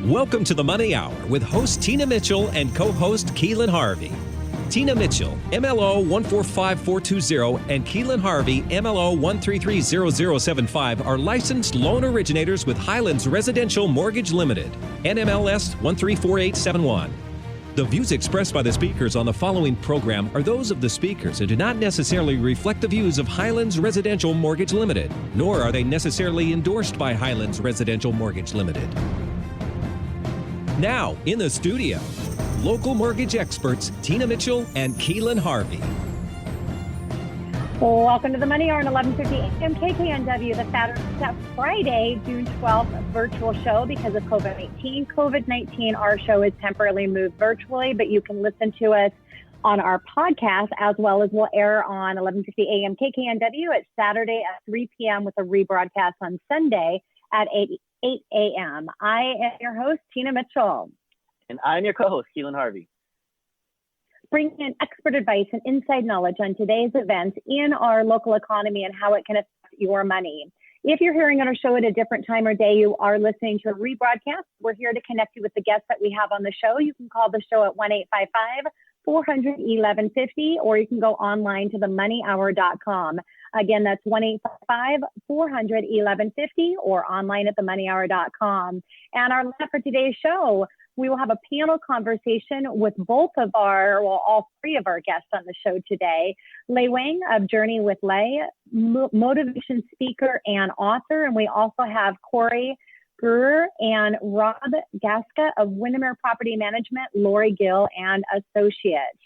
Welcome to the Money Hour with host Tina Mitchell and co-host Keelan Harvey. Tina Mitchell, MLO 145420, and Keelan Harvey, MLO 1330075, are licensed loan originators with Highlands Residential Mortgage Limited, NMLS 134871. The views expressed by the speakers on the following program are those of the speakers and do not necessarily reflect the views of Highlands Residential Mortgage Limited, nor are they necessarily endorsed by Highlands Residential Mortgage Limited. Now, in the studio, local mortgage experts Tina Mitchell and Keelan Harvey. Welcome to the Money Hour on 11:50 a.m. KKNW, the Friday, June 12th virtual show because of COVID-19. COVID-19, our show is temporarily moved virtually, but you can listen to us on our podcast as well as will air on 11:50 a.m. KKNW at Saturday at 3 p.m. with a rebroadcast on Sunday at 8 a.m. I am your host, Tina Mitchell. And I'm your co-host, Keelan Harvey. Bringing in expert advice and inside knowledge on today's events in our local economy and how it can affect your money. If you're hearing on our show at a different time or day, you are listening to a rebroadcast. We're here to connect you with the guests that we have on the show. You can call the show at 1-855-400-1150, or you can go online to themoneyhour.com. Again, that's 1-855-400-1150 or online at themoneyhour.com. And our lineup for today's show, we will have a panel conversation with all three of our guests on the show today. Lei Wang of Journey with Lei, motivation speaker and author. And we also have Corey Brewer and Rob Gaska of Windermere Property Management, Lori Gill and Associates.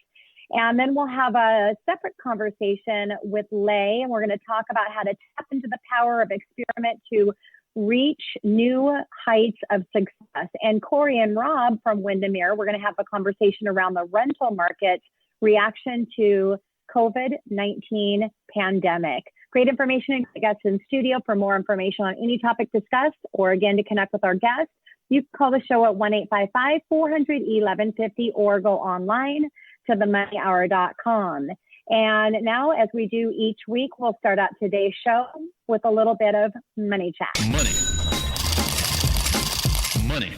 And then we'll have a separate conversation with Lei, and we're going to talk about how to tap into the power of experiment to reach new heights of success. And Corey and Rob from Windermere, we're going to have a conversation around the rental market reaction to COVID-19 pandemic. Great information and guests in studio. For more information on any topic discussed, or again, to connect with our guests, you can call the show at 1-855-400-1150 or go online to themoneyhour.com. And now, as we do each week, we'll start out today's show with a little bit of money chat. Money.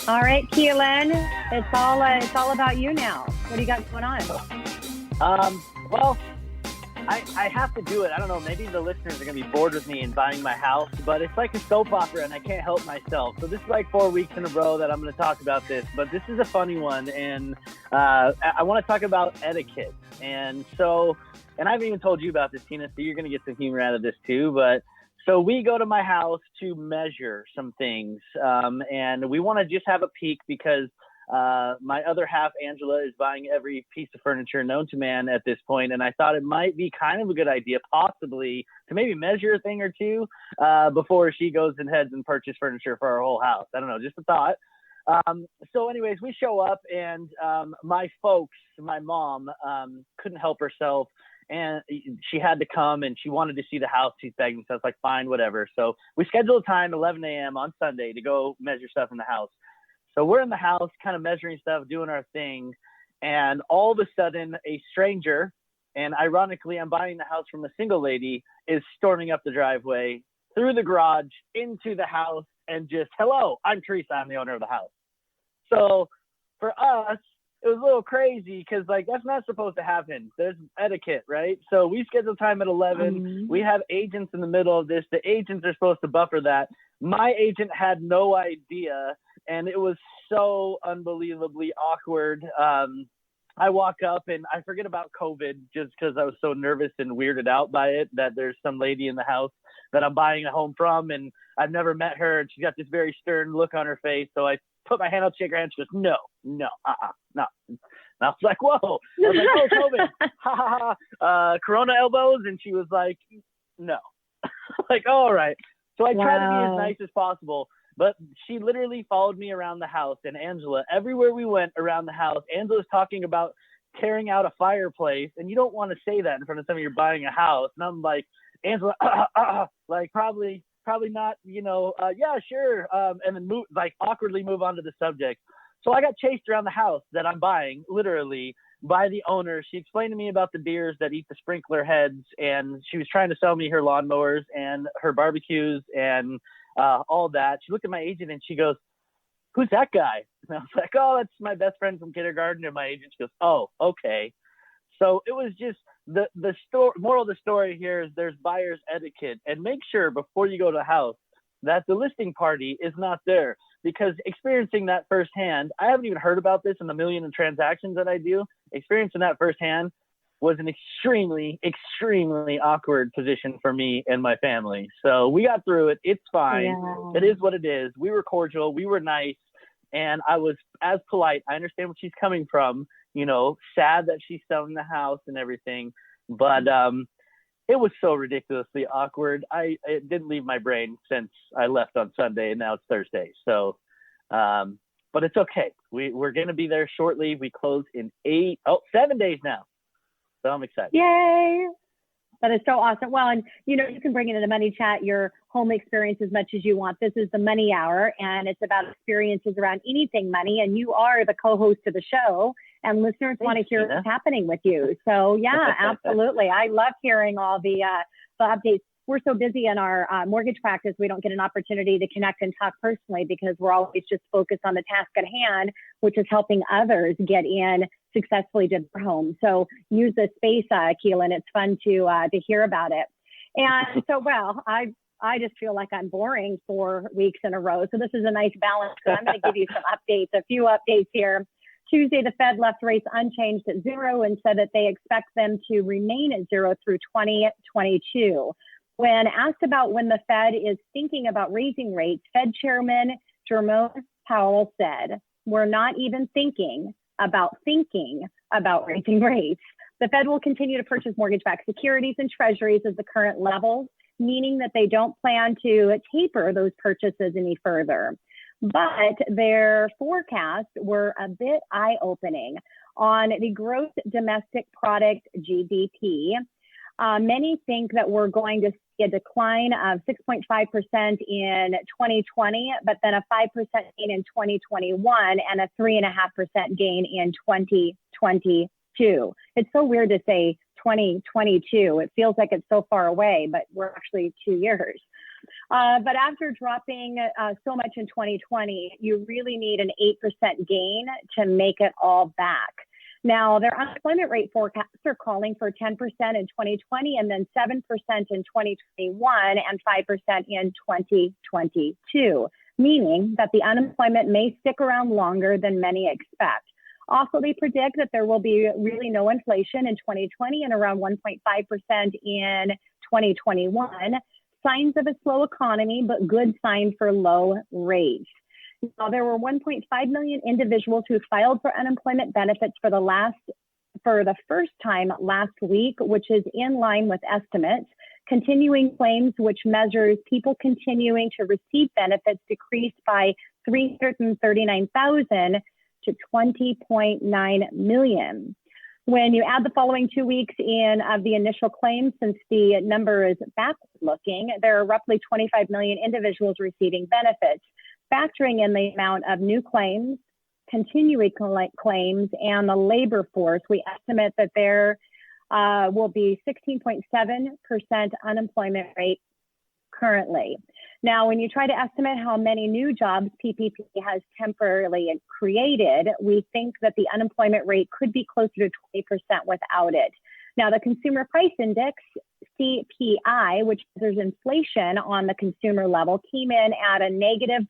All right, Keelan, it's all about you now. What do you got going on? Well, I have to do it. I don't know, maybe the listeners are going to be bored with me in buying my house, but it's like a soap opera and I can't help myself. So this is like 4 weeks in a row that I'm going to talk about this, but this is a funny one. And I want to talk about etiquette. And I haven't even told you about this, Tina, so you're going to get some humor out of this too. But so we go to my house to measure some things, and we want to just have a peek because my other half, Angela, is buying every piece of furniture known to man at this point, and I thought it might be kind of a good idea, possibly, to maybe measure a thing or two before she goes and heads and purchase furniture for our whole house. I don't know, just a thought. So anyways, we show up, and my mom, couldn't help herself, and she had to come, and she wanted to see the house. She's begging, so I was like, fine, whatever. So we scheduled a time, 11 a.m. on Sunday, to go measure stuff in the house. So we're in the house kind of measuring stuff, doing our thing. And all of a sudden, a stranger, and ironically, I'm buying the house from a single lady, is storming up the driveway, through the garage, into the house, and just, hello, I'm Teresa, I'm the owner of the house. So for us, it was a little crazy because, like, that's not supposed to happen. There's etiquette, right? So we scheduled time at 11. Mm-hmm. We have agents in the middle of this. The agents are supposed to buffer that. My agent had no idea. And it was so unbelievably awkward. I walk up and I forget about COVID just because I was so nervous and weirded out by it, that there's some lady in the house that I'm buying a home from and I've never met her. And she's got this very stern look on her face. So I put my hand out, shake her hand. She goes, no. And I was like, whoa. I was like, oh, COVID. Ha ha ha. Corona elbows. And she was like, no. Like, all right. So I tried to be as nice as possible. But she literally followed me around the house, and Angela, everywhere we went around the house, Angela's talking about tearing out a fireplace, and you don't want to say that in front of somebody you're buying a house. And I'm like, Angela, like probably not, yeah, sure. And then awkwardly move on to the subject. So I got chased around the house that I'm buying, literally, by the owner. She explained to me about the deers that eat the sprinkler heads, and she was trying to sell me her lawnmowers and her barbecues and all that. She looked at my agent and she goes, who's that guy? And I was like, oh, that's my best friend from kindergarten. And my agent goes, oh, okay. So it was just the moral of the story here is there's buyer's etiquette, and make sure before you go to the house that the listing party is not there, because experiencing that firsthand, I haven't even heard about this in the million of transactions that I do. Experiencing that firsthand was an extremely, extremely awkward position for me and my family. So we got through it. It's fine. Yeah. It is what it is. We were cordial. We were nice. And I was as polite. I understand where she's coming from, sad that she's selling the house and everything. But it was so ridiculously awkward. It didn't leave my brain since I left on Sunday, and now it's Thursday. So, but it's okay. We're going to be there shortly. We close in 7 days now. So I'm excited. Yay. That is so awesome. Well, and you can bring into the Money Chat your home experience as much as you want. This is the Money Hour, and it's about experiences around anything money. And you are the co-host of the show, and listeners want to hear what's happening with you. So yeah, absolutely. I love hearing all the updates. We're so busy in our mortgage practice, we don't get an opportunity to connect and talk personally because we're always just focused on the task at hand, which is helping others get in successfully to their home. So use this space, Keelan. It's fun to hear about it. And so, well, I just feel like I'm boring 4 weeks in a row. So this is a nice balance. So I'm going to give you some updates, a few updates here. Tuesday, the Fed left rates unchanged at 0 and said that they expect them to remain at 0 through 2022. When asked about when the Fed is thinking about raising rates, Fed Chairman Jerome Powell said, "We're not even thinking about raising rates. The Fed will continue to purchase mortgage-backed securities and treasuries at the current levels, meaning that they don't plan to taper those purchases any further." But their forecasts were a bit eye-opening on the gross domestic product, GDP. Many think that we're going to see a decline of 6.5% in 2020, but then a 5% gain in 2021 and a 3.5% gain in 2022. It's so weird to say 2022. It feels like it's so far away, but we're actually 2 years. But after dropping so much in 2020, you really need an 8% gain to make it all back. Now, their unemployment rate forecasts are calling for 10% in 2020 and then 7% in 2021 and 5% in 2022, meaning that the unemployment may stick around longer than many expect. Also, they predict that there will be really no inflation in 2020 and around 1.5% in 2021. Signs of a slow economy, but good sign for low rates. Now, there were 1.5 million individuals who filed for unemployment benefits for the first time last week, which is in line with estimates. Continuing claims, which measures people continuing to receive benefits, decreased by 339,000 to 20.9 million. When you add the following 2 weeks in of the initial claims, since the number is backward-looking, there are roughly 25 million individuals receiving benefits. Factoring in the amount of new claims, continuing claims, and the labor force, we estimate that there will be 16.7% unemployment rate currently. Now, when you try to estimate how many new jobs PPP has temporarily created, we think that the unemployment rate could be closer to 20% without it. Now, the Consumer Price Index, CPI, which measures inflation on the consumer level, came in at a negative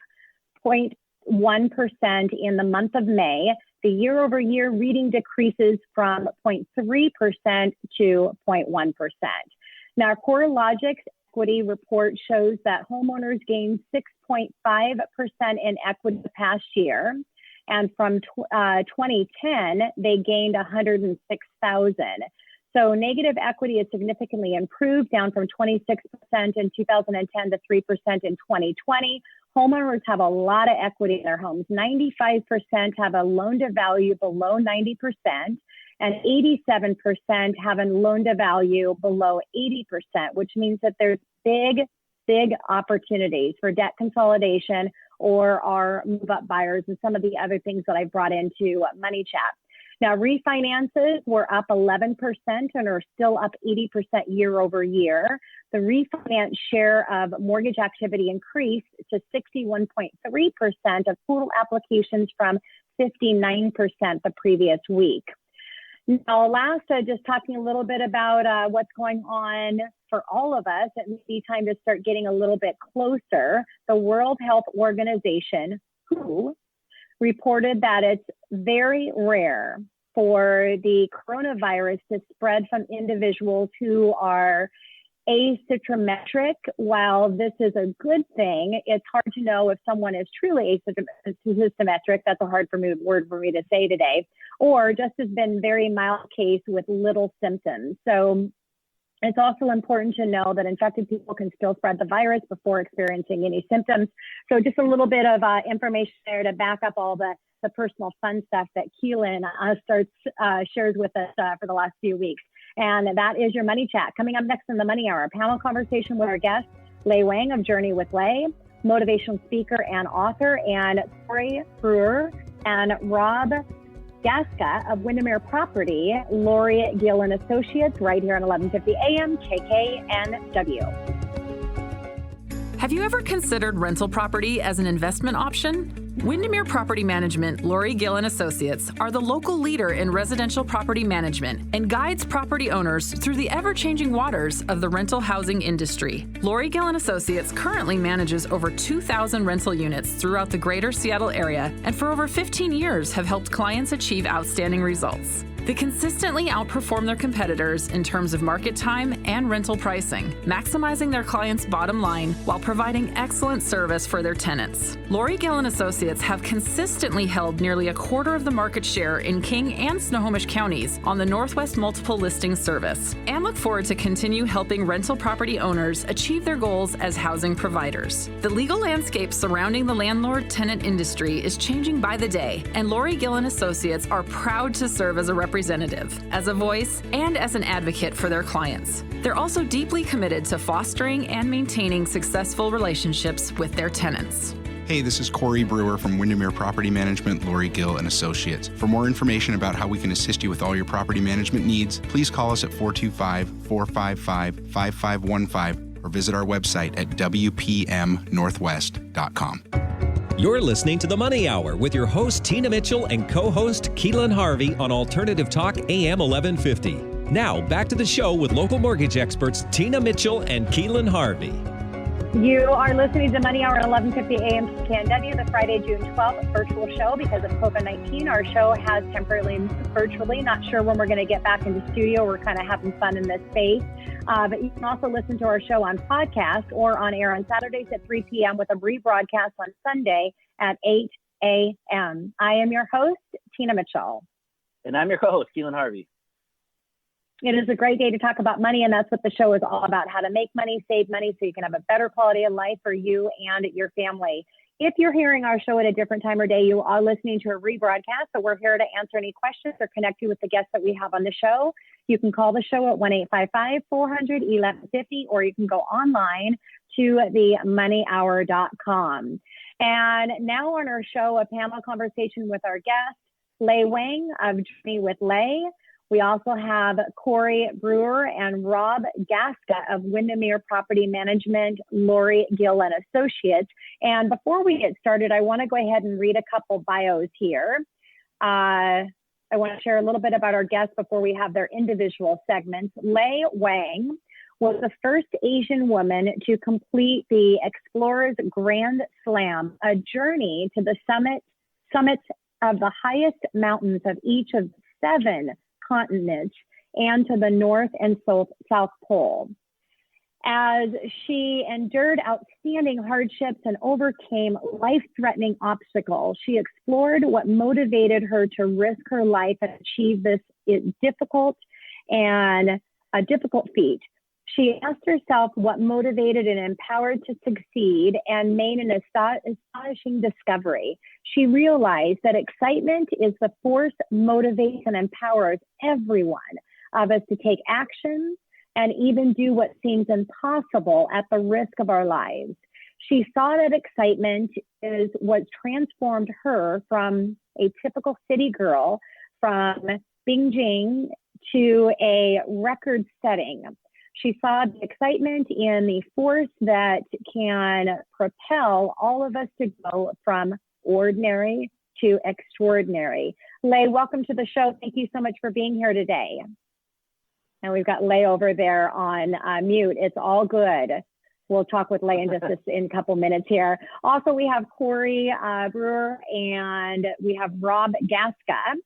0.1% in the month of May. The year-over-year reading decreases from 0.3% to 0.1%. Now, CoreLogic's equity report shows that homeowners gained 6.5% in equity the past year. And from 2010, they gained 106,000. So negative equity is significantly improved, down from 26% in 2010 to 3% in 2020. Homeowners have a lot of equity in their homes. 95% have a loan to value below 90%, and 87% have a loan to value below 80%, which means that there's big opportunities for debt consolidation or our move-up buyers and some of the other things that I brought into Money Chat. Now, refinances were up 11% and are still up 80% year over year. The refinance share of mortgage activity increased to 61.3% of total applications from 59% the previous week. Now, last, just talking a little bit about what's going on for all of us, it may be time to start getting a little bit closer. The World Health Organization, WHO, reported that it's very rare for the coronavirus to spread from individuals who are asymptomatic. While this is a good thing, it's hard to know if someone is truly asymptomatic. That's a hard word for me to say today, or just has been very mild case with little symptoms. So it's also important to know that infected people can still spread the virus before experiencing any symptoms. So just a little bit of information there to back up all the personal fun stuff that Keelan shares with us for the last few weeks. And that is your Money Chat. Coming up next in the Money Hour, panel conversation with our guest, Lei Wang of Journey with Lei, motivational speaker and author, and Corey Brewer and Rob Gaska of Windermere Property, Lori Gill and Associates, right here on 1150 AM KKNW. Have you ever considered rental property as an investment option? Windermere Property Management, Lori Gill and Associates are the local leader in residential property management and guides property owners through the ever-changing waters of the rental housing industry. Lori Gill and Associates currently manages over 2,000 rental units throughout the greater Seattle area and for over 15 years have helped clients achieve outstanding results. They consistently outperform their competitors in terms of market time and rental pricing, maximizing their clients' bottom line while providing excellent service for their tenants. Lori Gill and Associates have consistently held nearly a quarter of the market share in King and Snohomish counties on the Northwest Multiple Listing Service, and look forward to continue helping rental property owners achieve their goals as housing providers. The legal landscape surrounding the landlord-tenant industry is changing by the day, and Lori Gill and Associates are proud to serve as a representative, as a voice, and as an advocate for their clients. They're also deeply committed to fostering and maintaining successful relationships with their tenants. Hey, this is Corey Brewer from Windermere Property Management, Lori Gill and Associates. For more information about how we can assist you with all your property management needs, please call us at 425-455-5515 or visit our website at wpmnorthwest.com. You're listening to The Money Hour with your host, Tina Mitchell, and co-host Keelan Harvey on Alternative Talk AM 1150. Now, back to the show with local mortgage experts Tina Mitchell and Keelan Harvey. You are listening to Money Hour at 1150 AM KKNW, the Friday, June 12th virtual show. Because of COVID-19, our show has temporarily moved virtually. Not sure when we're going to get back into studio. We're kind of having fun in this space. But you can also listen to our show on podcast or on air on Saturdays at 3 p.m. with a rebroadcast on Sunday at 8 a.m. I am your host, Tina Mitchell. And I'm your co-host, Keelan Harvey. It is a great day to talk about money, and that's what the show is all about, how to make money, save money, so you can have a better quality of life for you and your family. If you're hearing our show at a different time or day, you are listening to a rebroadcast, so we're here to answer any questions or connect you with the guests that we have on the show. You can call the show at 1-855-400-1150, or you can go online to themoneyhour.com. And now on our show, a panel conversation with our guest, Lei Wang of Journey with Lei. We also have Corey Brewer and Rob Gaska of Windermere Property Management, Lori Gill and Associates. And before we get started, I want to go ahead and read a couple bios here. I want to share a little bit about our guests before we have their individual segments. Lei Wang was the first Asian woman to complete the Explorers Grand Slam, a journey to the summits of the highest mountains of each of 7 continents and to the North and South Pole. As she endured outstanding hardships and overcame life-threatening obstacles, she explored what motivated her to risk her life and achieve this difficult feat. She asked herself what motivated and empowered to succeed and made an astonishing discovery. She realized that excitement is the force motivates and empowers every one of us to take action and even do what seems impossible at the risk of our lives. She saw that excitement is what transformed her from a typical city girl from Beijing to a record-setting She saw the excitement and the force that can propel all of us to go from ordinary to extraordinary. Lay, welcome to the show. Thank you so much for being here today. And we've got Lay over there on mute. It's all good. We'll talk with Lay in just in a couple minutes here. Also, we have Corey Brewer and we have Rob Gaska.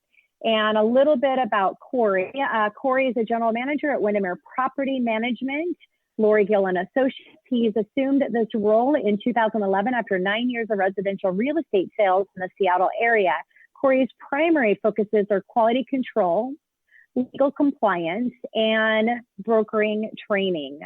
And a little bit about Corey. Corey is a general manager at Windermere Property Management, Lori Gill and Associates. He's assumed this role in 2011 after 9 years of residential real estate sales in the Seattle area. Corey's primary focuses are quality control, legal compliance, and brokering training.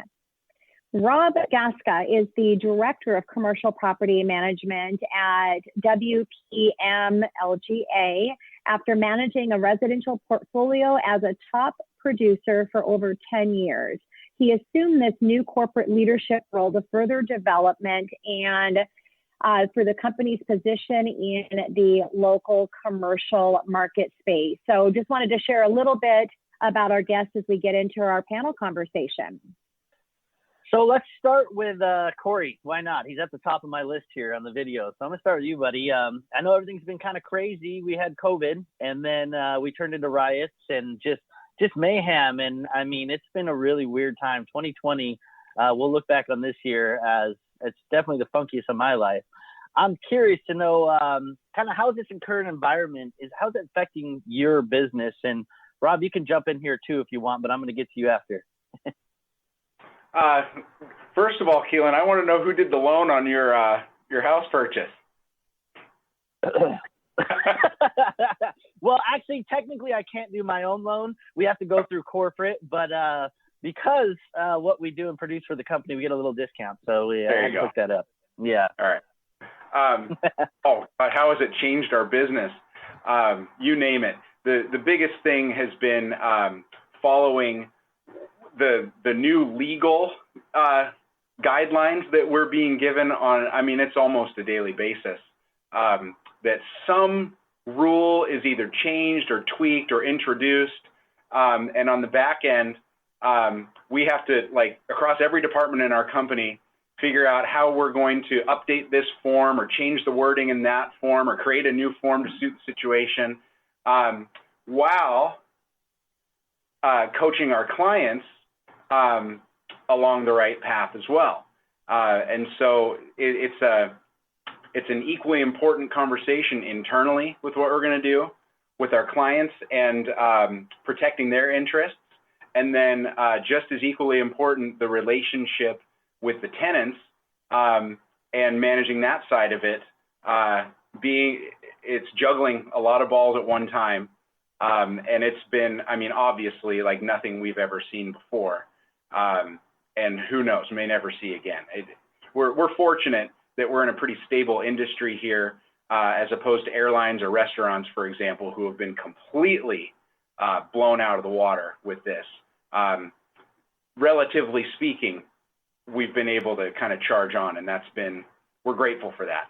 Rob Gaska is the Director of Commercial Property Management at WPM LGA after managing a residential portfolio as a top producer for over 10 years. He assumed this new corporate leadership role to further development and for the company's position in the local commercial market space. So just wanted to share a little bit about our guests as we get into our panel conversation. So let's start with Corey. Why not? He's at the top of my list here on the video. So I'm going to start with you, buddy. I know everything's been kind of crazy. We had COVID, and then we turned into riots and just mayhem. And I mean, it's been a really weird time. 2020, we'll look back on this year as it's definitely the funkiest of my life. I'm curious to know kind of how's this current environment, how's it affecting your business? And Rob, you can jump in here too if you want, but I'm going to get to you after. First of all, Keelan, I want to know who did the loan on your house purchase. Well, actually, technically, I can't do my own loan. We have to go through corporate, but because what we do and produce for the company, we get a little discount. So I had to hook that up. Yeah. All right. How has it changed our business? You name it. The biggest thing has been following the new legal guidelines that we're being given on, I mean, it's almost a daily basis, that some rule is either changed or tweaked or introduced. And on the back end, we have to, like, across every department in our company, figure out how we're going to update this form or change the wording in that form or create a new form to suit the situation, while coaching our clients along the right path as well. And so it's an equally important conversation internally with what we're going to do with our clients and protecting their interests. And then just as equally important, the relationship with the tenants and managing that side of it, it's juggling a lot of balls at one time. And it's been, I mean, obviously like nothing we've ever seen before. And who knows, may never see again. We're fortunate that we're in a pretty stable industry here, as opposed to airlines or restaurants, for example, who have been completely blown out of the water with this. Relatively speaking, we've been able to kind of charge on, and we're grateful for that.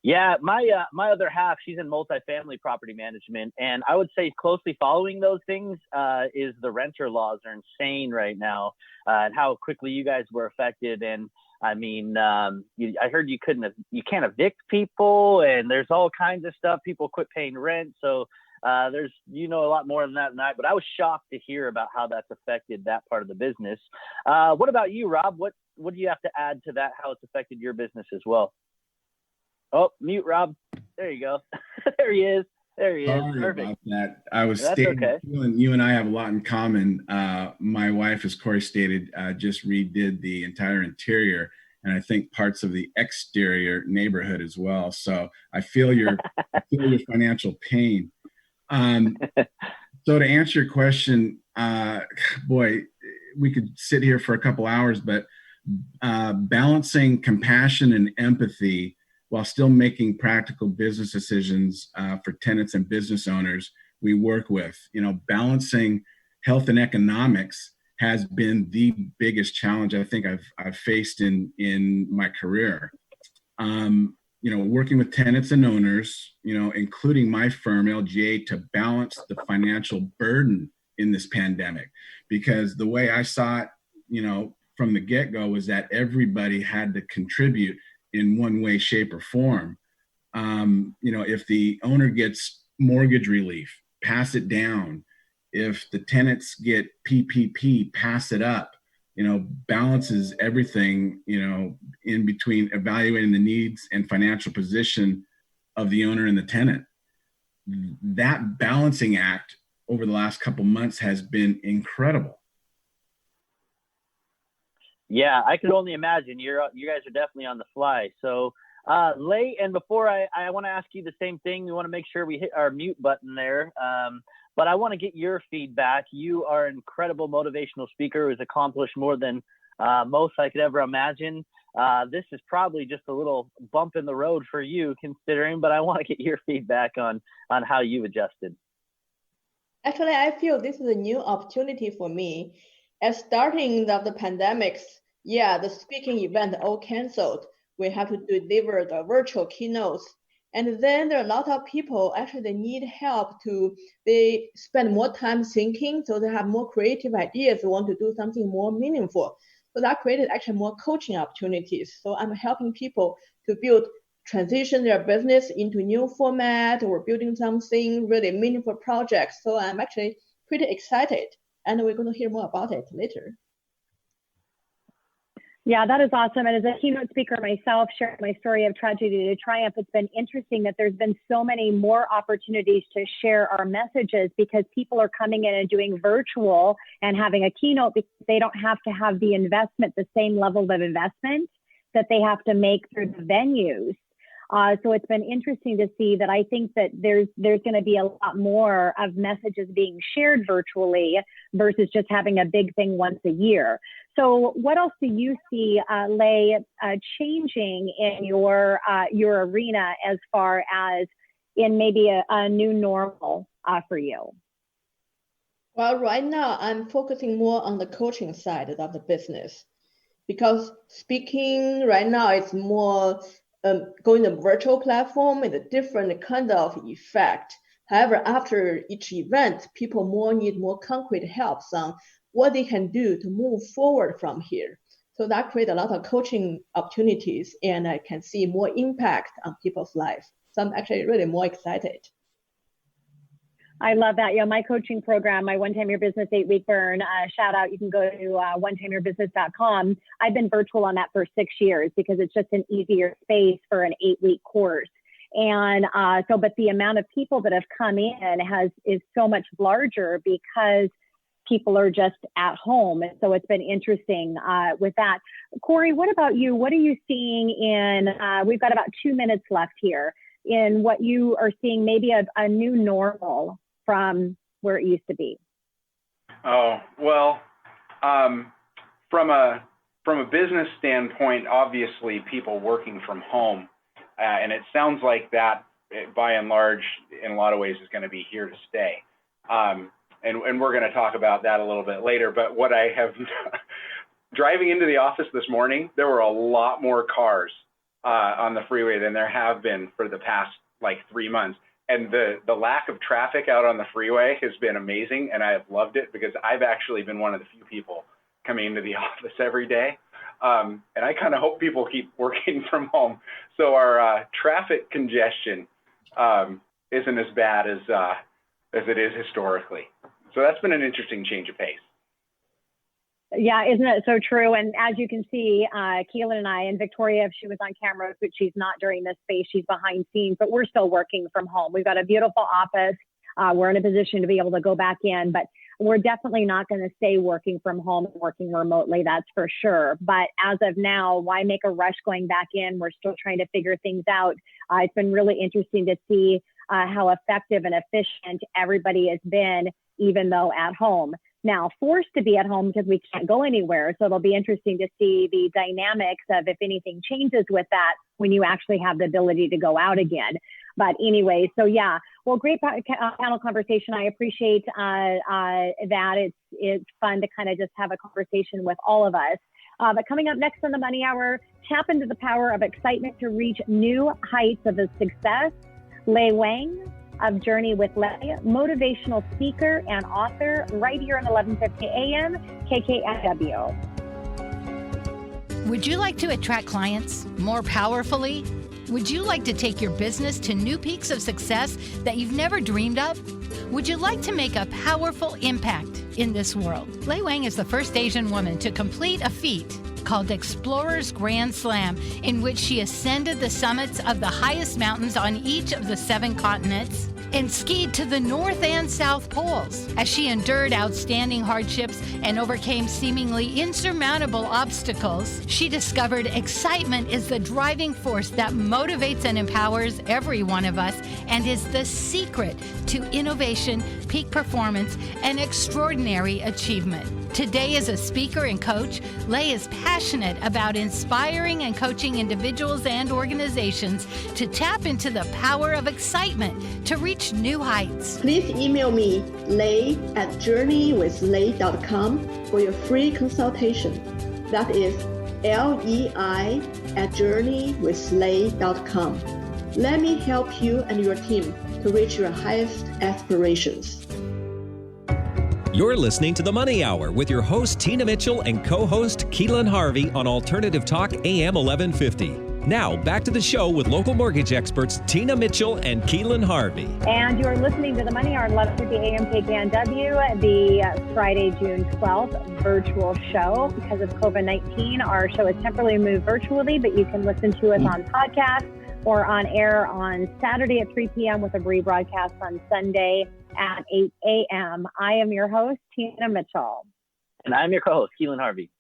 Yeah, my other half, she's in multifamily property management, and I would say closely following those things is the renter laws are insane right now, and how quickly you guys were affected. And I mean, I heard you can't evict people, and there's all kinds of stuff. People quit paying rent, so there's a lot more than that than I. But I was shocked to hear about how that's affected that part of the business. What about you, Rob? What do you have to add to that? How it's affected your business as well? Oh, mute Rob. There you go. There he is. Sorry perfect. About that. I was stating, okay. You and I have a lot in common. My wife, as Corey stated, just redid the entire interior, and I think parts of the exterior neighborhood as well. So I feel your financial pain. So to answer your question, boy, we could sit here for a couple hours, but balancing compassion and empathy while still making practical business decisions for tenants and business owners we work with. Balancing health and economics has been the biggest challenge I think I've faced in my career. Working with tenants and owners, including my firm, LGA, to balance the financial burden in this pandemic. because the way I saw it, from the get-go was that everybody had to contribute in one way, shape, or form. If the owner gets mortgage relief, pass it down. If the tenants get PPP, pass it up. Balances everything, in between evaluating the needs and financial position of the owner and the tenant. That balancing act over the last couple months has been incredible. Yeah, I could only imagine. You guys are definitely on the fly. So, Lei, and before I want to ask you the same thing, we want to make sure we hit our mute button there. But I want to get your feedback. You are an incredible motivational speaker who's accomplished more than most I could ever imagine. This is probably just a little bump in the road for you considering, but I want to get your feedback on how you adjusted. Actually, I feel this is a new opportunity for me. At starting of the pandemics, the speaking event all canceled. We have to deliver the virtual keynotes. And then there are a lot of people, actually they need help they spend more time thinking, so they have more creative ideas, they want to do something more meaningful. So that created actually more coaching opportunities. So I'm helping people to transition their business into new format or building something really meaningful projects. So I'm actually pretty excited, and we're going to hear more about it later. Yeah, that is awesome. And as a keynote speaker myself, sharing my story of tragedy to triumph, it's been interesting that there's been so many more opportunities to share our messages because people are coming in and doing virtual and having a keynote because they don't have to have the investment, the same level of investment that they have to make through the venues. So it's been interesting to see that. I think that there's going to be a lot more of messages being shared virtually versus just having a big thing once a year. So what else do you see, Lei, changing in your arena as far as in maybe a new normal for you? Well, right now I'm focusing more on the coaching side of the business because speaking right now is more going to virtual platform with a different kind of effect. However, after each event, people need more concrete help on what they can do to move forward from here. So that creates a lot of coaching opportunities, and I can see more impact on people's life. So I'm actually really more excited. I love that. My coaching program, my One Time Your Business 8-week burn, shout out, you can go to onetimeyourbusiness.com. I've been virtual on that for 6 years because it's just an easier space for an 8-week course. And but the amount of people that have come in is so much larger because people are just at home. And so it's been interesting with that. Corey, what about you? What are you seeing we've got about 2 minutes left here, in what you are seeing, maybe a new normal from where it used to be? Oh, well, from a business standpoint, obviously people working from home, and it sounds like that by and large, in a lot of ways, is going to be here to stay. And we're going to talk about that a little bit later. But what I have driving into the office this morning, there were a lot more cars on the freeway than there have been for the past 3 months. And the lack of traffic out on the freeway has been amazing, and I have loved it because I've actually been one of the few people coming into the office every day. And I kind of hope people keep working from home. So our traffic congestion isn't as bad as it is historically. So that's been an interesting change of pace. Yeah, isn't it so true? And as you can see, Keelan and I, and Victoria, if she was on camera, but she's not during this space, she's behind scenes, but we're still working from home. We've got a beautiful office. We're in a position to be able to go back in, but we're definitely not going to stay working from home and working remotely, that's for sure. But as of now, why make a rush going back in? We're still trying to figure things out. It's been really interesting to see how effective and efficient everybody has been, even though at home. Now, forced to be at home because we can't go anywhere. So it'll be interesting to see the dynamics of if anything changes with that when you actually have the ability to go out again. But anyway, so yeah, well, great panel conversation. I appreciate that. It's fun to kind of just have a conversation with all of us. But coming up next on the Money Hour, tap into the power of excitement to reach new heights of success. Lei Wang, of Journey with Lay, motivational speaker and author, right here on 1150 AM KKNW. Would you like to attract clients more powerfully? Would you like to take your business to new peaks of success that you've never dreamed of? Would you like to make a powerful impact in this world? Lei Wang is the first Asian woman to complete a feat called Explorer's Grand Slam, in which she ascended the summits of the highest mountains on each of the 7 continents and skied to the North and South Poles. As she endured outstanding hardships and overcame seemingly insurmountable obstacles, she discovered excitement is the driving force that motivates and empowers every one of us and is the secret to innovation, peak performance, and extraordinary achievement. Today, as a speaker and coach, Lei is passionate about inspiring and coaching individuals and organizations to tap into the power of excitement to reach new heights. Please email me, lei@journeywithlei.com for your free consultation. That is lei@journeywithlei.com. Let me help you and your team to reach your highest aspirations. You're listening to The Money Hour with your host, Tina Mitchell, and co-host, Keelan Harvey on Alternative Talk AM 1150. Now, back to the show with local mortgage experts, Tina Mitchell and Keelan Harvey. And you're listening to The Money Hour on 1150 AM KKNW, the Friday, June 12th virtual show. Because of COVID-19, our show is temporarily moved virtually, but you can listen to us on podcast or on air on Saturday at 3 p.m. with a rebroadcast on Sunday at 8 a.m. I am your host, Tina Mitchell. And I'm your co-host, Keelan Harvey.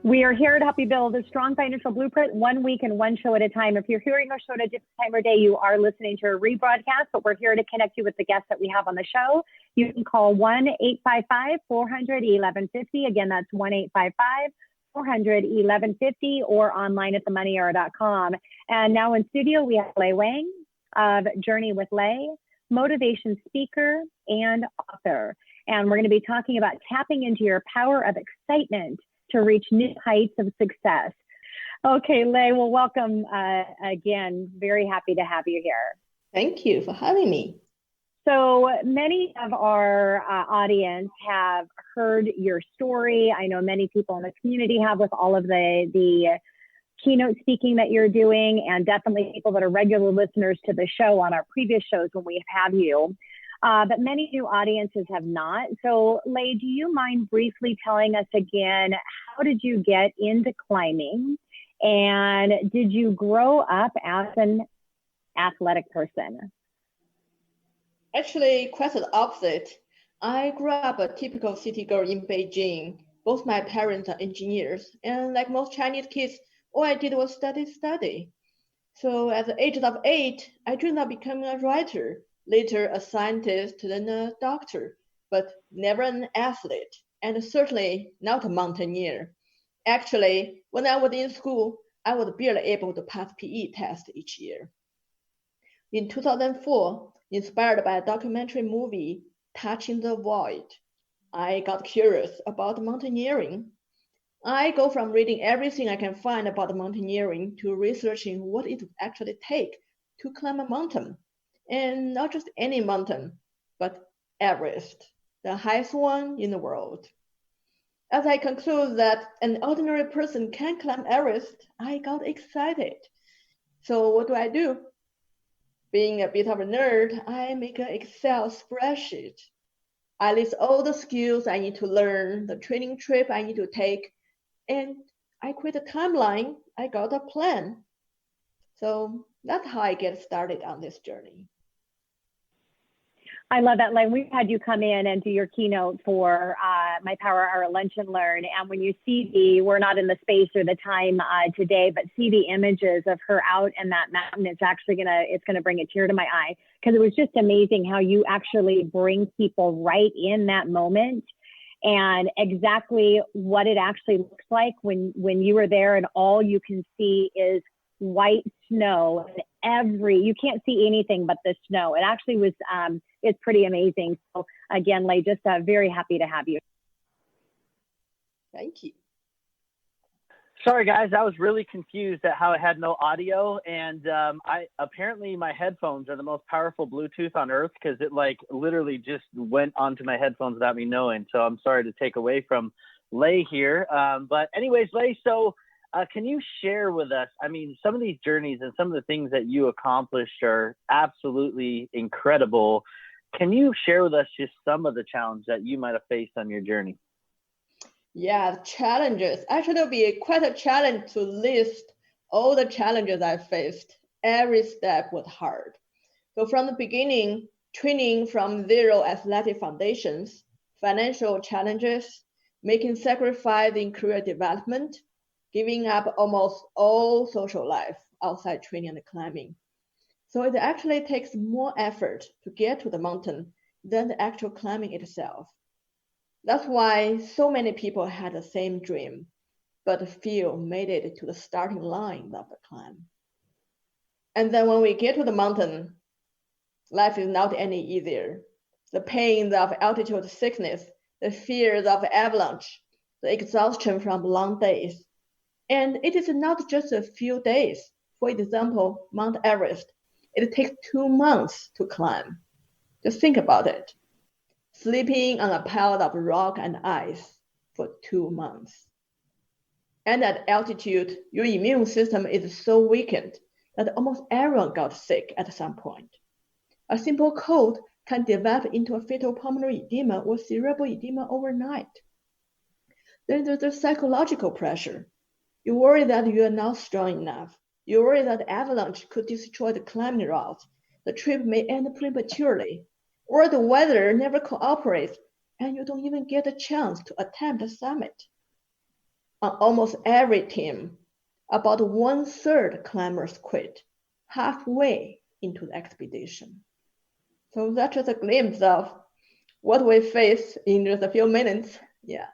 We are here to help you build a strong financial blueprint 1 week and one show at a time. If you're hearing our show at a different time or day, you are listening to a rebroadcast, but we're here to connect you with the guests that we have on the show. You can call 1-855-400-1150. Again, that's 1-855-400-1150 or online at themoneyhour.com. And now in studio, we have Lei Wang of Journey with Lei, motivation speaker and author. And we're going to be talking about tapping into your power of excitement to reach new heights of success. Okay, Lei, well, welcome again. Very happy to have you here. Thank you for having me. So many of our audience have heard your story. I know many people in the community have with all of the keynote speaking that you're doing, and definitely people that are regular listeners to the show on our previous shows when we have you. But many new audiences have not. So Lei, do you mind briefly telling us again, how did you get into climbing? And did you grow up as an athletic person? Actually, quite the opposite. I grew up a typical city girl in Beijing. Both my parents are engineers, and like most Chinese kids, all I did was study. So at the age of 8, I dreamed of becoming a writer, later a scientist, then a doctor, but never an athlete, and certainly not a mountaineer. Actually, when I was in school, I was barely able to pass PE test each year. In 2004, inspired by a documentary movie, Touching the Void, I got curious about mountaineering. I go from reading everything I can find about mountaineering to researching what it would actually take to climb a mountain. And not just any mountain, but Everest, the highest one in the world. As I conclude that an ordinary person can climb Everest, I got excited. So what do? Being a bit of a nerd, I make an Excel spreadsheet. I list all the skills I need to learn, the training trip I need to take, and I create a timeline. I got a plan. So that's how I get started on this journey. I love that, Lei. We've had you come in and do your keynote for My Power Hour Lunch and Learn. And when you see we're not in the space or the time today, but see the images of her out in that mountain, it's gonna bring a tear to my eye, because it was just amazing how you actually bring people right in that moment and exactly what it actually looks like when you were there and all you can see is white snow and you can't see anything but the snow. It actually was, it's pretty amazing. So again, Lei, just very happy to have you. Thank you. Sorry, guys, I was really confused at how it had no audio, and apparently my headphones are the most powerful Bluetooth on earth because it like literally just went onto my headphones without me knowing. So I'm sorry to take away from Lei here, but anyways, Lei, so can you share with us? I mean, some of these journeys and some of the things that you accomplished are absolutely incredible. Can you share with us just some of the challenges that you might have faced on your journey? Yeah, challenges. Actually, it'll be quite a challenge to list all the challenges I faced. Every step was hard. So from the beginning, training from zero athletic foundations, financial challenges, making sacrifice in career development, giving up almost all social life outside training and climbing. So it actually takes more effort to get to the mountain than the actual climbing itself. That's why so many people had the same dream, but few made it to the starting line of the climb. And then when we get to the mountain, life is not any easier. The pains of altitude sickness, the fears of avalanche, the exhaustion from long days. And it is not just a few days. For example, Mount Everest, it takes 2 months to climb. Just think about it. Sleeping on a pile of rock and ice for 2 months. And at altitude, your immune system is so weakened that almost everyone got sick at some point. A simple cold can develop into a fatal pulmonary edema or cerebral edema overnight. Then there's the psychological pressure. You worry that you are not strong enough. You worry that the avalanche could destroy the climbing route. The trip may end prematurely. Or the weather never cooperates, and you don't even get a chance to attempt the summit. On almost every team, about 1/3 climbers quit halfway into the expedition. So that's just a glimpse of what we face in just a few minutes. Yeah.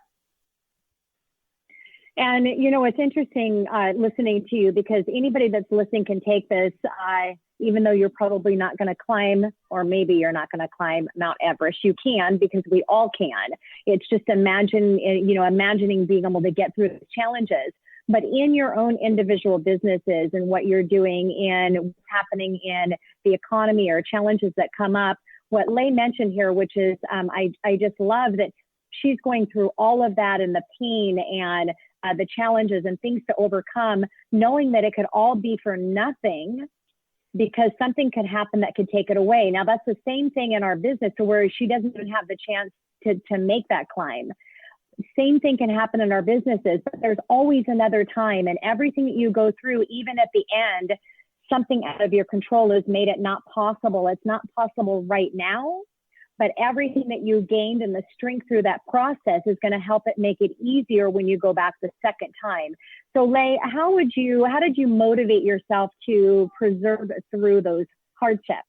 And, you know, it's interesting listening to you because anybody that's listening can take this, even though you're probably not going to climb, or maybe you're not going to climb Mount Everest. You can, because we all can. It's just imagining being able to get through the challenges. But in your own individual businesses and what you're doing and what's happening in the economy or challenges that come up, what Lei mentioned here, which is I just love that she's going through all of that and the pain and the challenges and things to overcome, knowing that it could all be for nothing because something could happen that could take it away. Now, that's the same thing in our business to where she doesn't even have the chance to make that climb. Same thing can happen in our businesses, but there's always another time, and everything that you go through, even at the end, something out of your control has made it not possible. It's not possible right now, but everything that you gained and the strength through that process is going to help it make it easier when you go back the second time. So Lei, how did you motivate yourself to persevere through those hardships?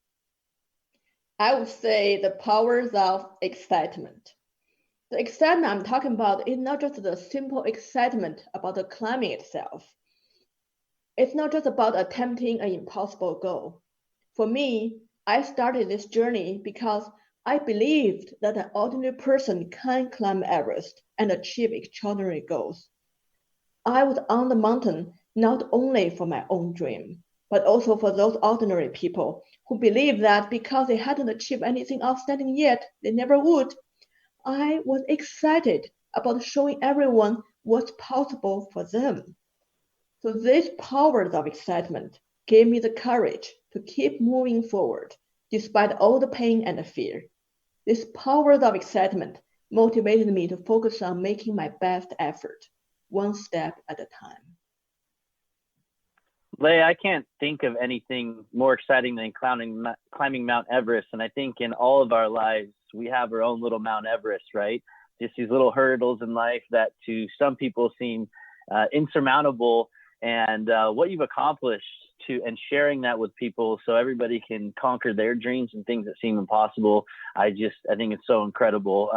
I would say the powers of excitement. The excitement I'm talking about is not just the simple excitement about the climbing itself. It's not just about attempting an impossible goal. For me, I started this journey because I believed that an ordinary person can climb Everest and achieve extraordinary goals. I was on the mountain not only for my own dream, but also for those ordinary people who believe that because they hadn't achieved anything outstanding yet, they never would. I was excited about showing everyone what's possible for them. So these powers of excitement gave me the courage to keep moving forward, despite all the pain and the fear. These powers of excitement motivated me to focus on making my best effort, one step at a time. Lei, I can't think of anything more exciting than climbing Mount Everest. And I think in all of our lives, we have our own little Mount Everest, right? Just these little hurdles in life that to some people seem insurmountable. And what you've accomplished and sharing that with people so everybody can conquer their dreams and things that seem impossible, I think it's so incredible.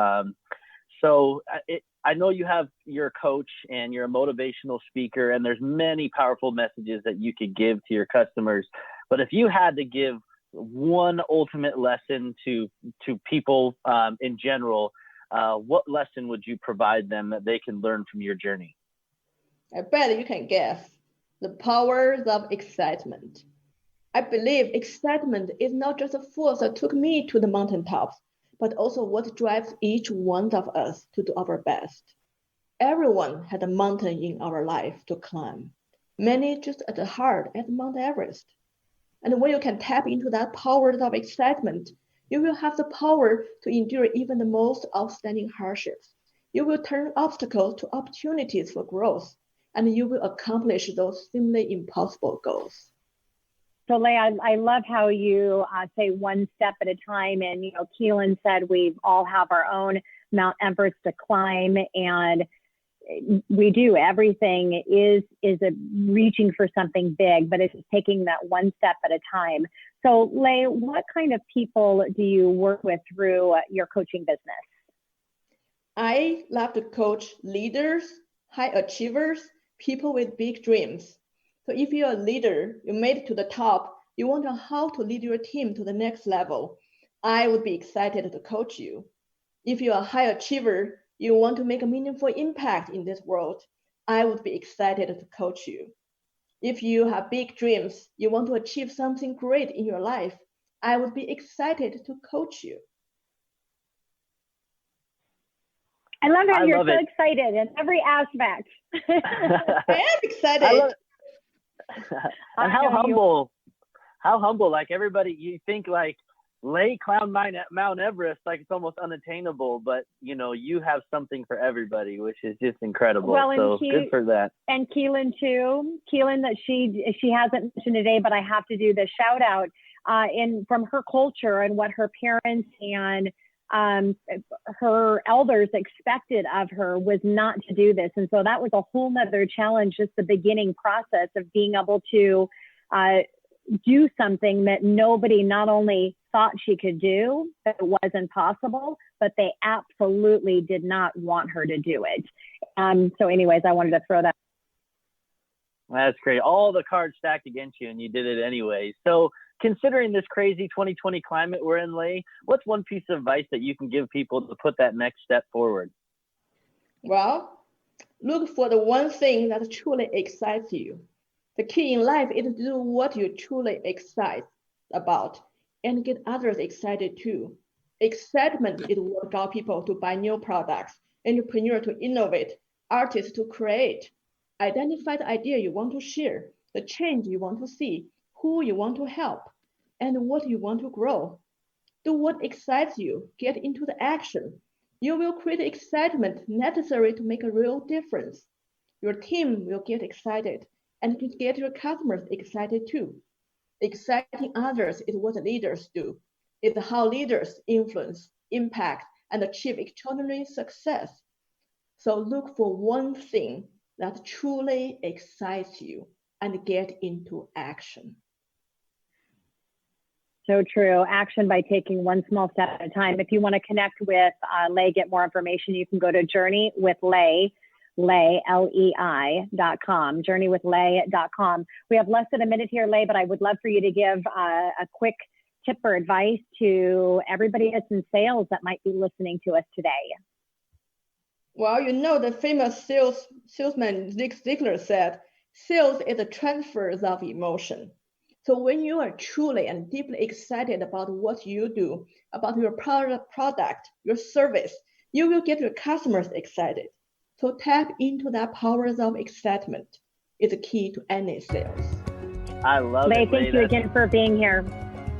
I know you're a coach and you're a motivational speaker, and there's many powerful messages that you could give to your customers. But if you had to give one ultimate lesson to people in general, what lesson would you provide them that they can learn from your journey? I bet you can guess. The power of excitement. I believe excitement is not just a force that took me to the mountaintops, but also what drives each one of us to do our best. Everyone had a mountain in our life to climb, many just at the heart at Mount Everest. And when you can tap into that power of excitement, you will have the power to endure even the most outstanding hardships. You will turn obstacles to opportunities for growth, and you will accomplish those seemingly impossible goals. So, Lei, I love how you say one step at a time. And, you know, Keelan said we all have our own Mount Everest to climb, and we do. Everything is a reaching for something big, but it's just taking that one step at a time. So, Lei, what kind of people do you work with through your coaching business? I love to coach leaders, high achievers, people with big dreams. So if you're a leader, you made it to the top, you want to know how to lead your team to the next level, I would be excited to coach you. If you're a high achiever, you want to make a meaningful impact in this world, I would be excited to coach you. If you have big dreams, you want to achieve something great in your life, I would be excited to coach you. I love how you're so excited in every aspect. I am excited. And how humble, like everybody, you think like Lei climbed Mount Everest, like it's almost unattainable, but you know, you have something for everybody, which is just incredible. Well, so good for that. And Keelan too. Keelan, that she hasn't mentioned today, but I have to do the shout out from her culture and what her parents and her elders expected of her was not to do this. And so that was a whole nother challenge, just the beginning process of being able to do something that nobody not only thought she could do, that it wasn't possible, but they absolutely did not want her to do it. So anyways, I wanted to throw that. That's great. All the cards stacked against you and you did it anyway. So considering this crazy 2020 climate we're in, Lei, what's one piece of advice that you can give people to put that next step forward? Well, look for the one thing that truly excites you. The key in life is to do what you truly excited about and get others excited too. Excitement is what got people to buy new products, entrepreneurs to innovate, artists to create. Identify the idea you want to share, the change you want to see, who you want to help, and what you want to grow. Do what excites you, get into the action. You will create excitement necessary to make a real difference. Your team will get excited and you get your customers excited too. Exciting others is what leaders do. It's how leaders influence, impact, and achieve extraordinary success. So look for one thing that truly excites you and get into action. So true. Action by taking one small step at a time. If you want to connect with Lei, get more information, you can go to JourneyWithLei, LEI.com, JourneyWithLei.com. We have less than a minute here, Lei, but I would love for you to give a quick tip or advice to everybody that's in sales that might be listening to us today. Well, you know, the famous salesman Zig Ziglar said, sales is a transfer of emotion. So when you are truly and deeply excited about what you do, about your product, your service, you will get your customers excited. So tap into that power of excitement. It's a key to any sales. I love Lei, it. Thank you again for being here.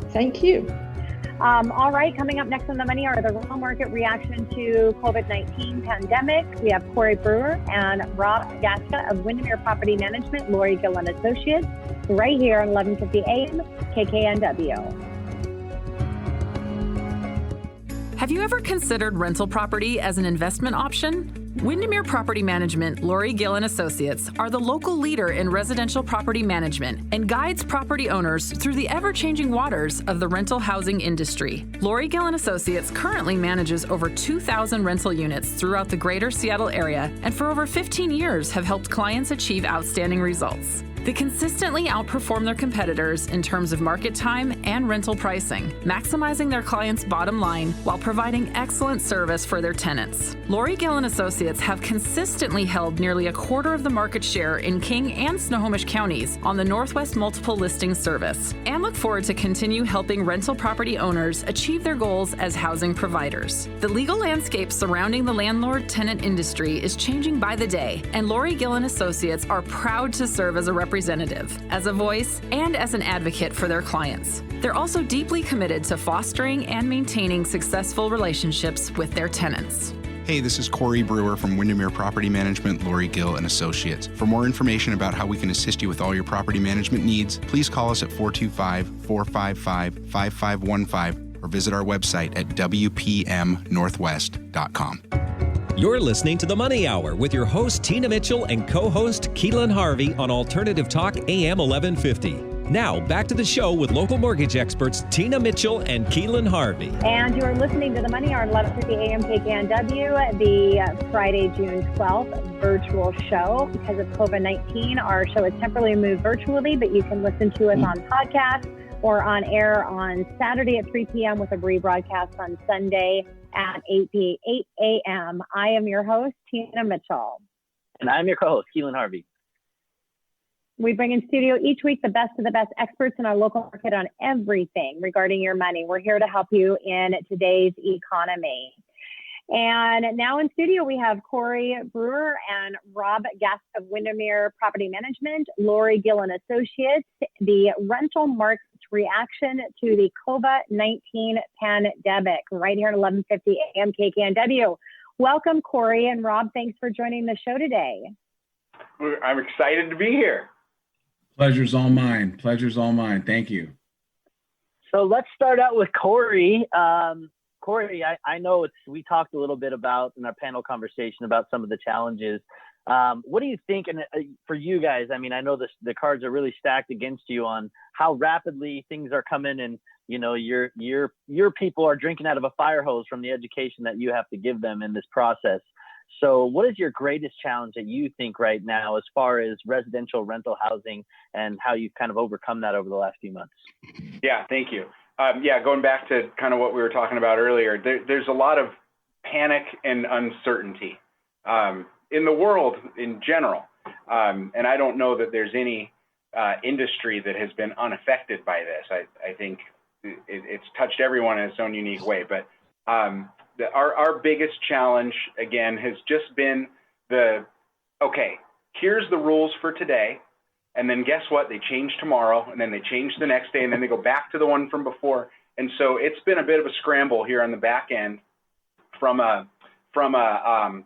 Thank you. All right, coming up next on The Money Hour, the real market reaction to COVID-19 pandemic. We have Corey Brewer and Rob Gaska of Windermere Property Management, Lori Gill and Associates, right here on 1150 AM KKNW. Have you ever considered rental property as an investment option? Windermere Property Management, Lori Gill and Associates are the local leader in residential property management and guides property owners through the ever-changing waters of the rental housing industry. Lori Gill and Associates currently manages over 2,000 rental units throughout the greater Seattle area and for over 15 years have helped clients achieve outstanding results. They consistently outperform their competitors in terms of market time and rental pricing, maximizing their clients' bottom line while providing excellent service for their tenants. Lori Gill and Associates have consistently held nearly a quarter of the market share in King and Snohomish counties on the Northwest Multiple Listing Service, and look forward to continue helping rental property owners achieve their goals as housing providers. The legal landscape surrounding the landlord-tenant industry is changing by the day, and Lori Gill and Associates are proud to serve as a representative, as a voice, and as an advocate for their clients. They're also deeply committed to fostering and maintaining successful relationships with their tenants. Hey, this is Corey Brewer from Windermere Property Management, Lori Gill and Associates. For more information about how we can assist you with all your property management needs, please call us at 425-455-5515 or visit our website at wpmnorthwest.com. You're listening to The Money Hour with your host, Tina Mitchell, and co-host Keelan Harvey on Alternative Talk AM 1150. Now, back to the show with local mortgage experts Tina Mitchell and Keelan Harvey. And you're listening to The Money Hour, 1150 AM KKNW, the Friday, June 12th virtual show. Because of COVID-19, our show is temporarily moved virtually, but you can listen to us on podcast or on air on Saturday at 3 p.m. with a rebroadcast on Sunday at 8 a.m. I am your host, Tina Mitchell. And I'm your co-host, Keelan Harvey. We bring in studio each week the best of the best experts in our local market on everything regarding your money. We're here to help you in today's economy. And now in studio, we have Corey Brewer and Rob Guest of Windermere Property Management, Lori Gill and Associates, the rental market's reaction to the COVID-19 pandemic, right here at 1150 AM KKNW. Welcome, Corey and Rob. Thanks for joining the show today. I'm excited to be here. Pleasure's all mine. Pleasure's all mine. Thank you. So let's start out with Corey. Corey, I know we talked a little bit about in our panel conversation about some of the challenges. What do you think, and for you guys, I mean, I know the cards are really stacked against you on how rapidly things are coming, and you know your people are drinking out of a fire hose from the education that you have to give them in this process. So what is your greatest challenge that you think right now as far as residential rental housing and how you've kind of overcome that over the last few months? Yeah, thank you. Going back to kind of what we were talking about earlier, there's a lot of panic and uncertainty in the world in general. And I don't know that there's any industry that has been unaffected by this. I think it's touched everyone in its own unique way. But our biggest challenge, again, has just been here's the rules for today. And then guess what? They change tomorrow, and then they change the next day, and then they go back to the one from before. And so it's been a bit of a scramble here on the back end from a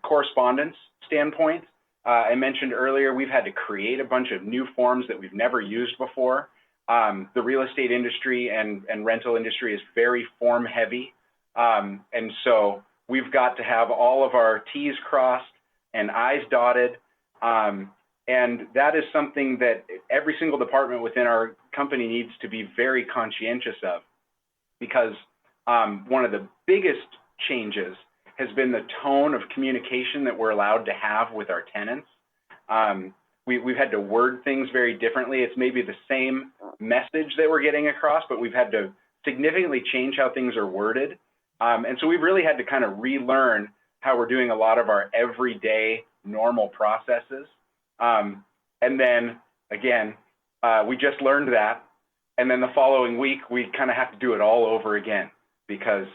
correspondence standpoint. I mentioned earlier, we've had to create a bunch of new forms that we've never used before. The real estate industry and rental industry is very form heavy. And so we've got to have all of our T's crossed and I's dotted. And that is something that every single department within our company needs to be very conscientious of, because one of the biggest changes has been the tone of communication that we're allowed to have with our tenants. We've had to word things very differently. It's maybe the same message that we're getting across, but we've had to significantly change how things are worded. And so we've really had to kind of relearn how we're doing a lot of our everyday normal processes. And then again, we just learned that. And then the following week, we kind of have to do it all over again because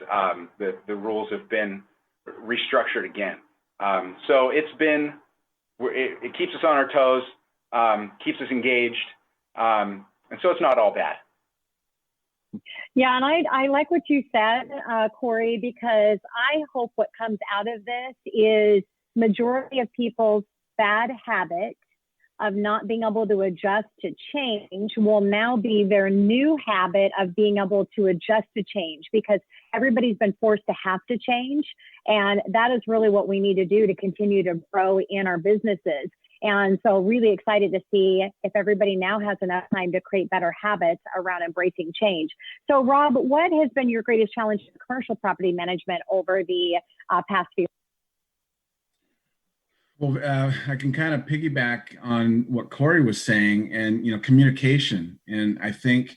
the rules have been restructured again. So it keeps us on our toes, keeps us engaged. And so it's not all bad. Yeah, and I like what you said, Corey, because I hope what comes out of this is majority of people's bad habit of not being able to adjust to change will now be their new habit of being able to adjust to change, because everybody's been forced to have to change. And that is really what we need to do to continue to grow in our businesses. And so really excited to see if everybody now has enough time to create better habits around embracing change. So Rob, what has been your greatest challenge in commercial property management over the past few? Well, I can kind of piggyback on what Corey was saying, and communication. And I think,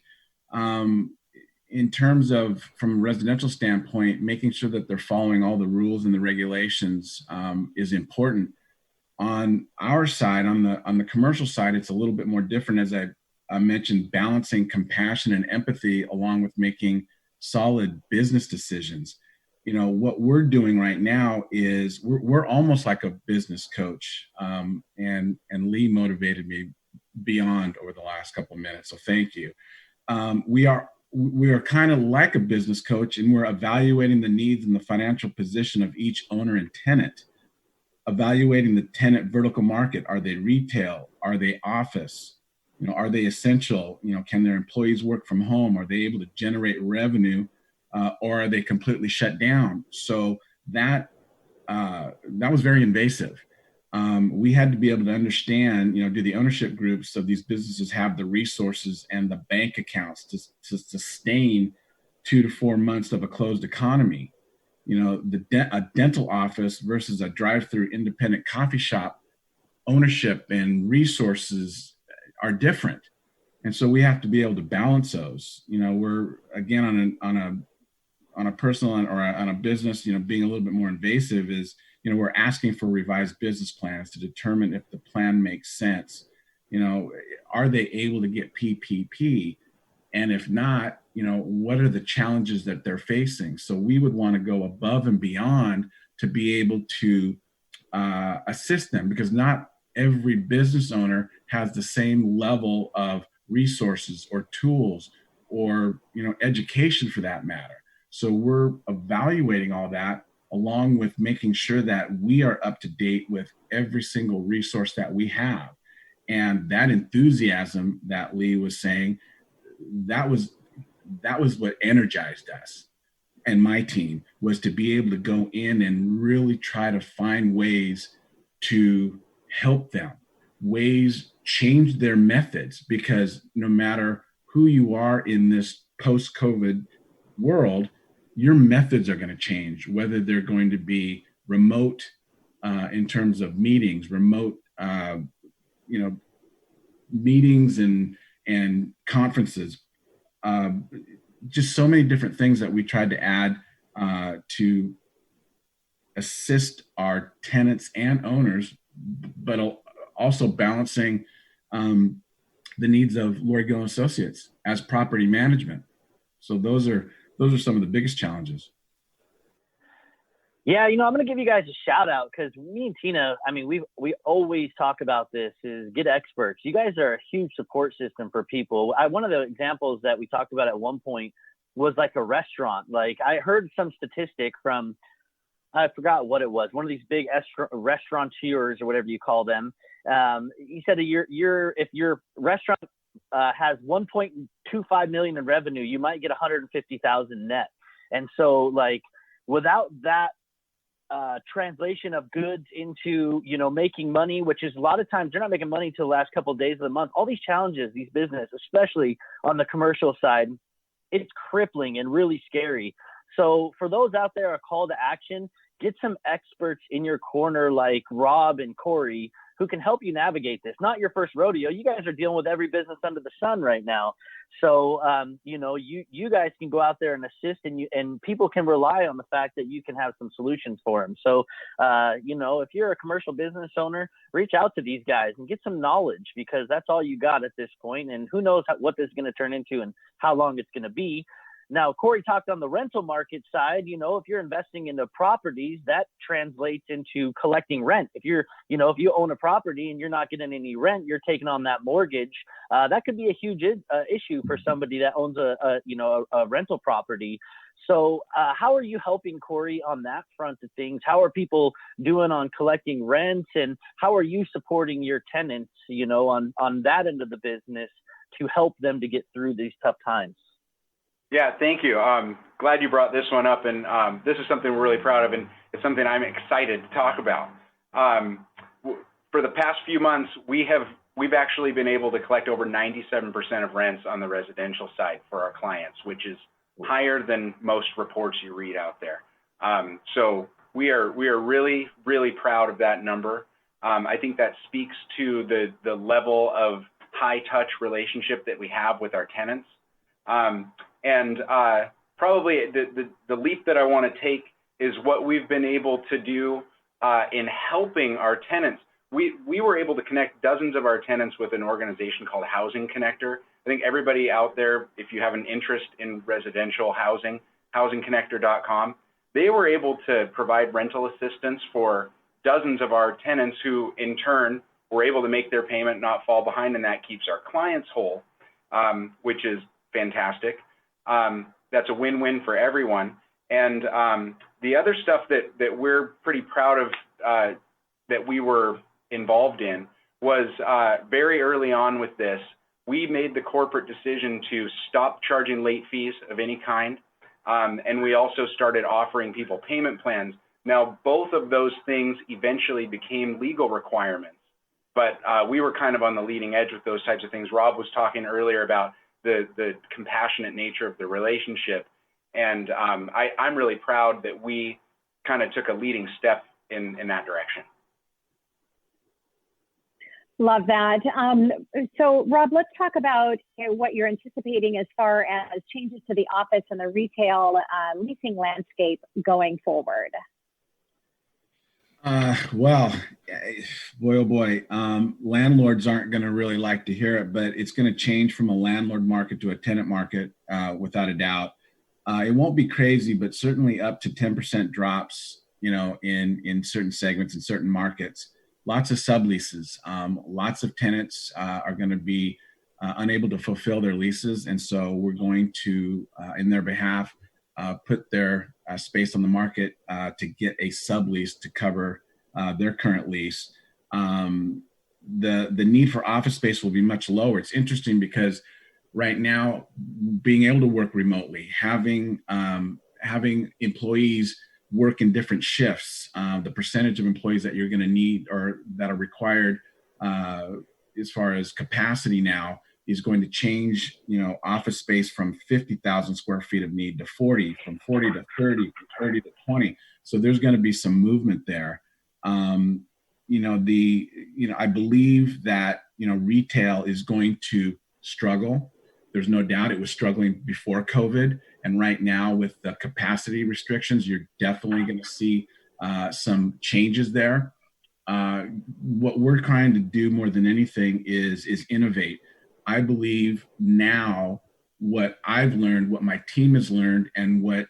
in terms of from a residential standpoint, making sure that they're following all the rules and the regulations is important. On our side, on the commercial side, it's a little bit more different, as I mentioned, balancing compassion and empathy along with making solid business decisions. What we're doing right now is we're almost like a business coach, and Lee motivated me beyond over the last couple of minutes, so thank you. We are kind of like a business coach, and we're evaluating the needs and the financial position of each owner and tenant, evaluating the tenant vertical market. Are they retail? Are they office? Are they essential? Can their employees work from home? Are they able to generate revenue? Or are they completely shut down? So that was very invasive. We had to be able to understand, do the ownership groups of these businesses have the resources and the bank accounts to sustain 2 to 4 months of a closed economy? A dental office versus a drive-through independent coffee shop, ownership and resources are different. And so we have to be able to balance those. We're, again, on a personal or on a business, being a little bit more invasive is, we're asking for revised business plans to determine if the plan makes sense. Are they able to get PPP? And if not, what are the challenges that they're facing? So we would want to go above and beyond to be able to assist them, because not every business owner has the same level of resources or tools or, education for that matter. So we're evaluating all that, along with making sure that we are up to date with every single resource that we have. And that enthusiasm that Lee was saying, that was what energized us and my team, was to be able to go in and really try to find ways to help them, change their methods, because no matter who you are in this post-COVID world, your methods are going to change, whether they're going to be remote in terms of meetings, remote, meetings and conferences, just so many different things that we tried to add to assist our tenants and owners, but also balancing the needs of Lori Gill & Associates as property management. So those are some of the biggest challenges. Yeah, I'm going to give you guys a shout out, because me and Tina, we always talk about this, is get experts. You guys are a huge support system for people. One of the examples that we talked about at one point was like a restaurant. Like, I heard some statistic from, I forgot what it was, one of these big restaurateurs or whatever you call them. He said that if your restaurant has 1.25 million in revenue, you might get 150,000 net. And so, like, without that translation of goods into, making money, which is a lot of times they're not making money till the last couple of days of the month. All these challenges, these business, especially on the commercial side, it's crippling and really scary. So for those out there, a call to action: get some experts in your corner like Rob and Corey, who can help you navigate this. Not your first rodeo. You guys are dealing with every business under the sun right now. So, you guys can go out there and assist, and people can rely on the fact that you can have some solutions for them. So, if you're a commercial business owner, reach out to these guys and get some knowledge, because that's all you got at this point. And who knows what this is going to turn into and how long it's going to be. Now, Corey talked on the rental market side. If you're investing into properties, that translates into collecting rent. If if you own a property and you're not getting any rent, you're taking on that mortgage. That could be a huge issue for somebody that owns a rental property. So how are you helping, Corey, on that front of things? How are people doing on collecting rent, and how are you supporting your tenants, on that end of the business to help them to get through these tough times? Yeah, thank you. Glad you brought this one up, and this is something we're really proud of, and it's something I'm excited to talk about. For the past few months, we've actually been able to collect over 97% of rents on the residential side for our clients, which is higher than most reports you read out there. So we are really, really proud of that number. I think that speaks to the level of high touch relationship that we have with our tenants. Probably the leap that I want to take is what we've been able to do in helping our tenants. We were able to connect dozens of our tenants with an organization called Housing Connector. I think everybody out there, if you have an interest in residential housing, housingconnector.com, they were able to provide rental assistance for dozens of our tenants who in turn were able to make their payment, not fall behind, and that keeps our clients whole, which is fantastic. That's a win-win for everyone. And the other stuff that we're pretty proud of that we were involved in was very early on with this, we made the corporate decision to stop charging late fees of any kind. And we also started offering people payment plans. Now, both of those things eventually became legal requirements, but we were kind of on the leading edge with those types of things. Rob was talking earlier about the compassionate nature of the relationship. And I'm really proud that we kind of took a leading step in that direction. Love that. So Rob, let's talk about what you're anticipating as far as changes to the office and the retail leasing landscape going forward. Well, boy, oh boy, landlords aren't going to really like to hear it, but it's going to change from a landlord market to a tenant market without a doubt. It won't be crazy, but certainly up to 10% drops, in certain segments, in certain markets. Lots of subleases. Lots of tenants are going to be unable to fulfill their leases. And so we're going to, in their behalf, put their space on the market to get a sublease to cover their current lease. The need for office space will be much lower. It's interesting because right now, being able to work remotely, having employees work in different shifts, the percentage of employees that you're going to need or that are required as far as capacity now is going to change, office space from 50,000 square feet of need to 40, from 40 to 30, from 30 to 20. So there's going to be some movement there. I believe that, retail is going to struggle. There's no doubt it was struggling before COVID. And right now with the capacity restrictions, you're definitely going to see some changes there. What we're trying to do more than anything is innovate. I believe now what I've learned, what my team has learned, and what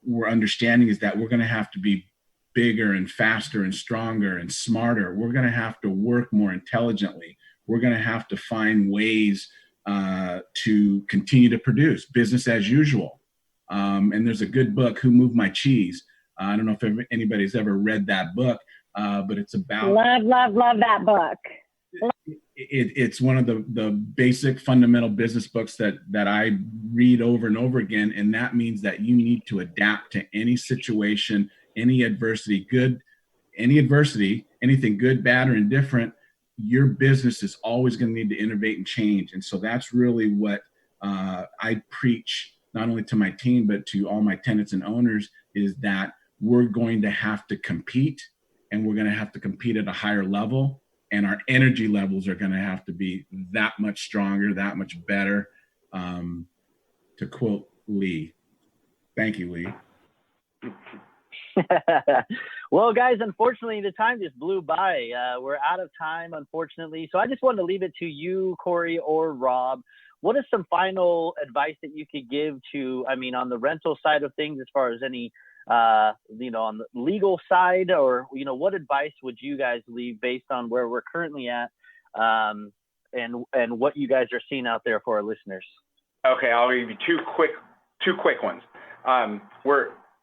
we're understanding is that we're going to have to be bigger and faster and stronger and smarter. We're going to have to work more intelligently. We're going to have to find ways to continue to produce business as usual. And there's a good book, Who Moved My Cheese? I don't know if anybody's ever read that book, but it's about love that book. It's one of the basic fundamental business books that I read over and over again. And that means that you need to adapt to any situation, any adversity, anything good, bad, or indifferent. Your business is always going to need to innovate and change. And so that's really what I preach, not only to my team, but to all my tenants and owners, is that we're going to have to compete, and we're going to have to compete at a higher level. And our energy levels are going to have to be that much stronger, that much better. To quote Lee. Thank you, Lee. Well, guys, unfortunately, the time just blew by. We're out of time, unfortunately. So I just wanted to leave it to you, Corey or Rob. What is some final advice that you could give to, on the rental side of things, as far as any, on the legal side, or, what advice would you guys leave based on where we're currently at and what you guys are seeing out there for our listeners? Okay, I'll give you two quick ones.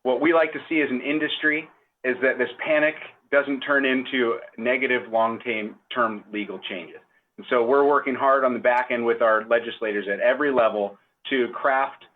What we like to see as an industry is that this panic doesn't turn into negative long-term legal changes. And so we're working hard on the back end with our legislators at every level to craft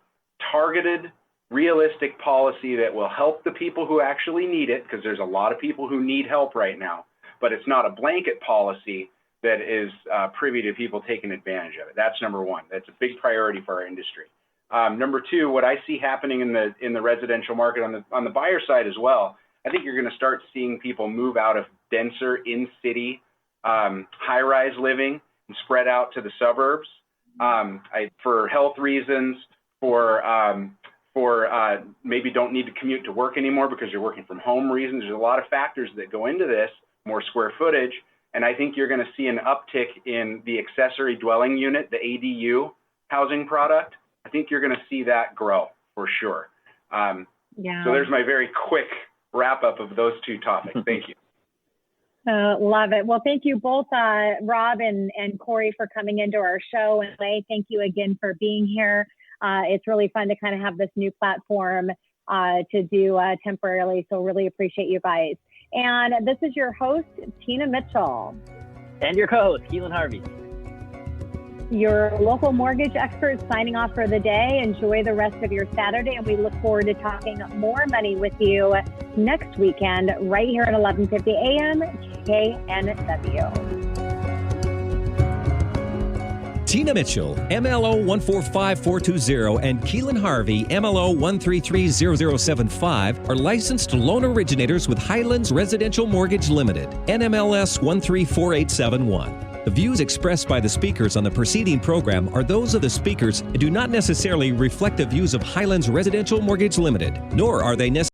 targeted, realistic policy that will help the people who actually need it, because there's a lot of people who need help right now, but it's not a blanket policy that is privy to people taking advantage of it. That's number one. That's a big priority for our industry. Number two, what I see happening in the residential market on the buyer side as well, I think you're going to start seeing people move out of denser in-city high-rise living and spread out to the suburbs. For health reasons, for maybe don't need to commute to work anymore because you're working from home reasons. There's a lot of factors that go into this, more square footage. And I think you're going to see an uptick in the accessory dwelling unit, the ADU housing product. I think you're going to see that grow for sure. So there's my very quick wrap up of those two topics. Thank you. Love it. Well, thank you both, Rob and Corey, for coming into our show. And Lay, thank you again for being here. It's really fun to kind of have this new platform to do temporarily. So really appreciate you guys. And this is your host, Tina Mitchell. And your co-host, Keelan Harvey. Your local mortgage expert signing off for the day. Enjoy the rest of your Saturday, and we look forward to talking more money with you next weekend right here at 11:50 a.m. KNW. Tina Mitchell, MLO 145420, and Keelan Harvey, MLO 1330075, are licensed loan originators with Highlands Residential Mortgage Limited, NMLS 134871. The views expressed by the speakers on the preceding program are those of the speakers and do not necessarily reflect the views of Highlands Residential Mortgage Limited, nor are they necessarily